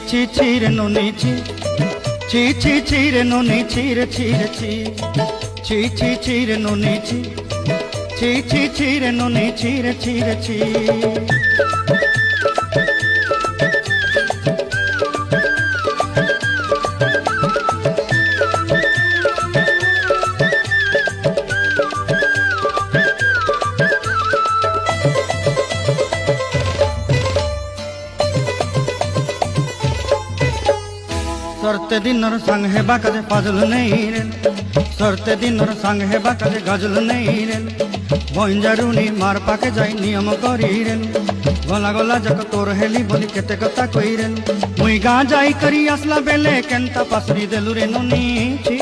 ছি ছি রে নুনি ছি ছি ছি ছি রে নুনি ছি রে ছি রে ছি ছি ছি ছি রে নুনি ছি ছি ছি ছি রে নুনি ছি রে ছি রে ছি। सरते दिनर संग है बाकाजे फाजल नहीं रेल सरते दिनर संग है बाकाजे गजल नहीं रेल बंजारुनी मार पाके जाई नियम करी रेल गला गला जक तोर हेली बोली केते कथा कई रेल मुई गा जाई करी असला बेले केंता पासरी देलु रे नुनी छि